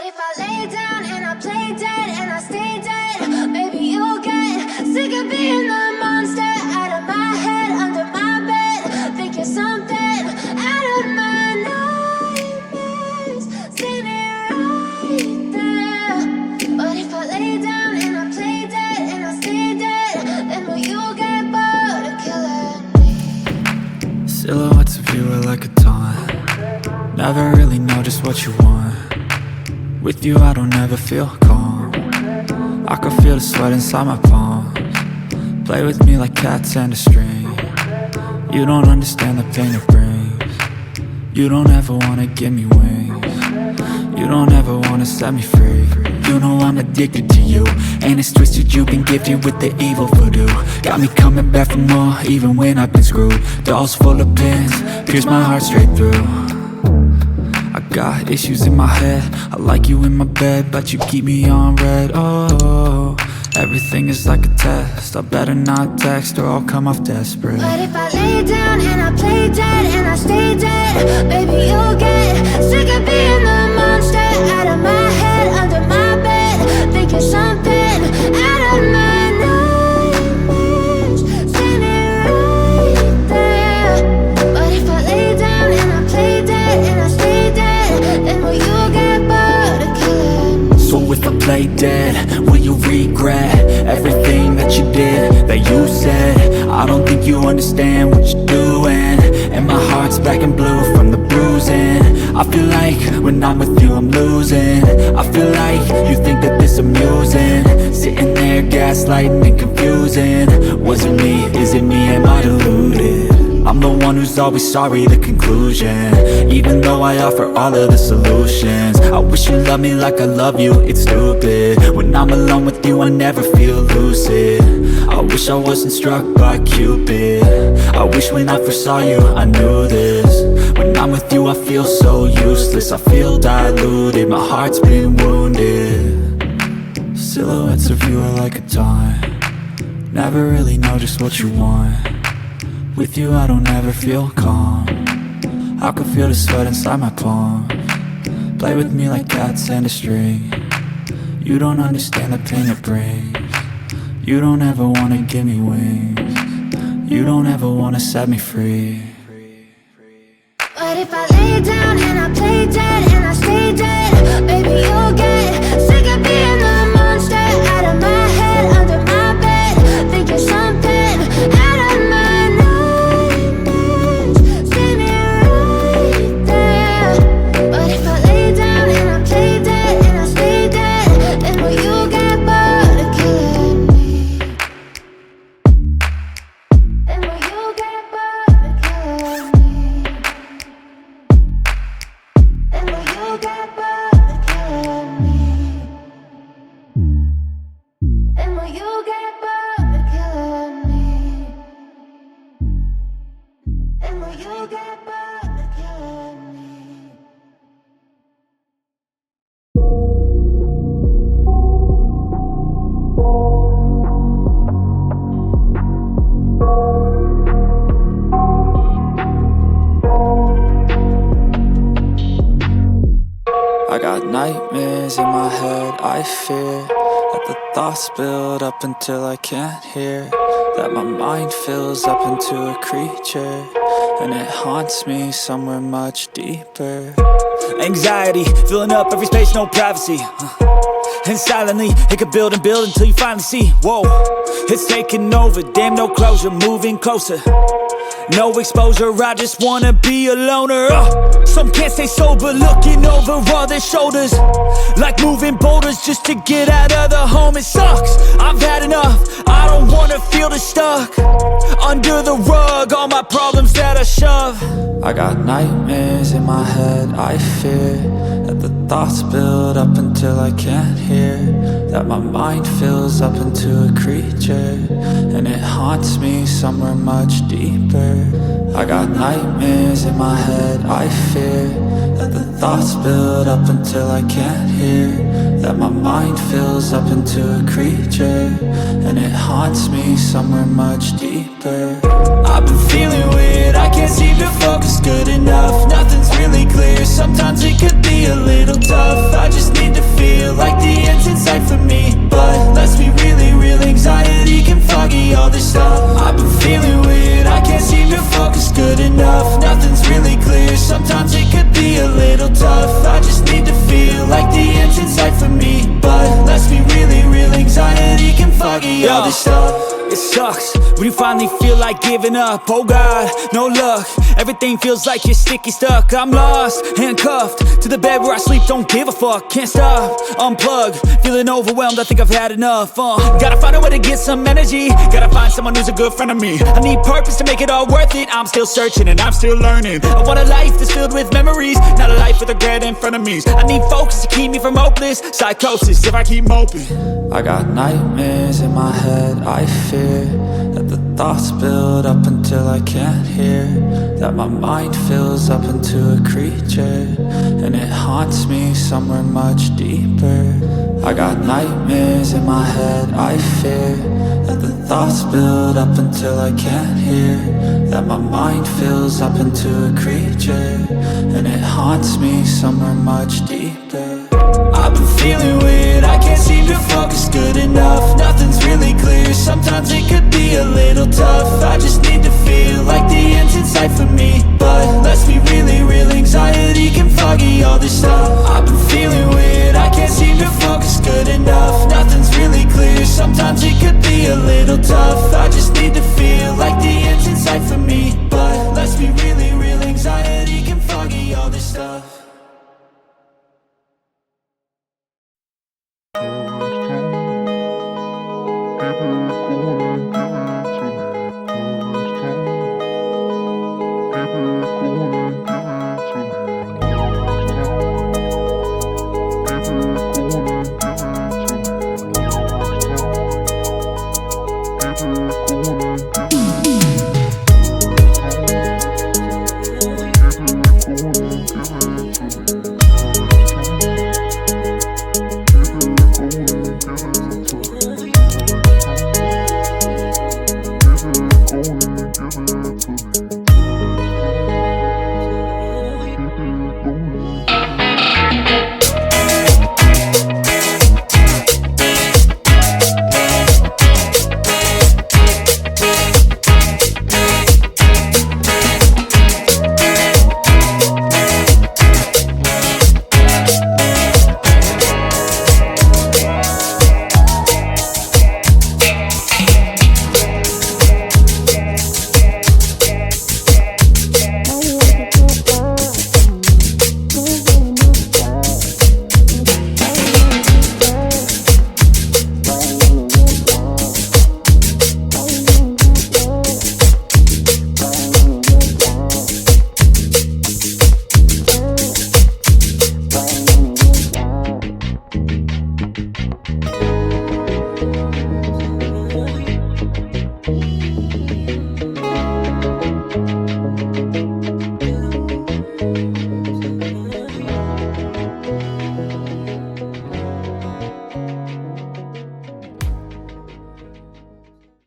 if I lay down and I play dead and I stay dead? Maybe you'll get sick of being the monster out of my head, under my bed. Think you're something out of my nightmares, standing right there. But if I lay down and I play dead and I stay dead, then will you get bored of killing me? Silhouettes of you are like a taunt. Never really know just what you want. With you I don't ever feel calm. I can feel the sweat inside my palms. Play with me like cats and a string. You don't understand the pain it brings. You don't ever wanna give me wings. You don't ever wanna set me free. You know I'm addicted to you, and it's twisted, you've been gifted with the evil voodoo. Got me coming back for more, even when I've been screwed. Dolls full of pins, pierce my heart straight through. I got issues in my head, I like you in my bed, but you keep me on red. Oh, everything is like a test. I better not text or I'll come off desperate. But if I lay down and I play dead and I stay dead, baby you'll get sick of being the monster out of my head, under my bed. Think you're something out of my nightmares, standing right there. But if I lay down and I play dead and I stay dead, then will you get bored of killing me? So if I play dead, will you regret everything that you did, that you said? I don't think you understand what you're doing, and my heart's black and blue from the bruising. I feel like when I'm with you I'm losing. I feel like you think that this amusing, sitting there gaslighting and confusing. Was it me? Is it me? Am I deluded? I'm the one who's always sorry, the conclusion, even though I offer all of the solutions. I wish you loved me like I love you, it's stupid. When I'm alone with you I never feel lucid. I wish I wasn't struck by Cupid. I wish when I first saw you I knew this. When I'm with you I feel so useless, I feel diluted, my heart's been wounded. Silhouettes of you are like a taunt. Never really know just what you want. With you I don't ever feel calm. I can feel the sweat inside my palms. Play with me like cats and a string. You don't understand the pain it brings. You don't ever wanna give me wings. You don't ever wanna set me free. But if I lay down and I play dead and I stay dead, baby you'll get sick of being the monster out of my head, under my bed. Think you're something out of my nightmares, standing right there. But if I lay down and I play dead and I stay dead, then will you get bored of killing me? Then will you get bored of killing me? Then will you get bored of killing me? Then will you get bored of killing me? Then will you get bored of killing me? I got nightmares in my head, I fear that the thoughts build up until I can't hear, that my mind fills up into a creature, and it haunts me somewhere much deeper. Anxiety, filling up every space, no privacy. And silently, it could build and build until you finally see, whoa, it's taking over, damn no closure, moving closer. No exposure, I just wanna be a loner. Some can't stay sober, looking over all their shoulders, like moving boulders just to get out of the home. It sucks, I've had enough, I don't wanna feel the stuck under the rug, all my problems that I shove. I got nightmares in my head, I fear that the thoughts build up until I can't hear, that my mind fills up into a creature, and it haunts me somewhere much deeper. I got nightmares in my head, I fear that the thoughts build up until I can't hear, that my mind fills up into a creature, and it haunts me somewhere much deeper. I've been feeling weird, I can't seem to focus good enough. Nothing's really clear, sometimes it could be a little tough. I just need to sucks when you finally feel like giving up. Oh God, no luck. Everything feels like you're sticky stuck. I'm lost, handcuffed to the bed where I sleep. Don't give a fuck, can't stop. Unplug, feeling overwhelmed. I think I've had enough. Gotta find a way to get some energy. Gotta find someone who's a good friend of me. I need purpose to make it all worth it. I'm still searching and I'm still learning. I want a life that's filled with memories, not a life with regret and frenemies. I need focus to keep me from hopeless psychosis if I keep moping. I got nightmares in my head. I fear that the thoughts build up until I can't hear, that my mind fills up into a creature, and it haunts me somewhere much deeper. I got nightmares in my head. I fear that the thoughts build up until I can't hear, that my mind fills up into a creature, and it haunts me somewhere much deeper. I've been feeling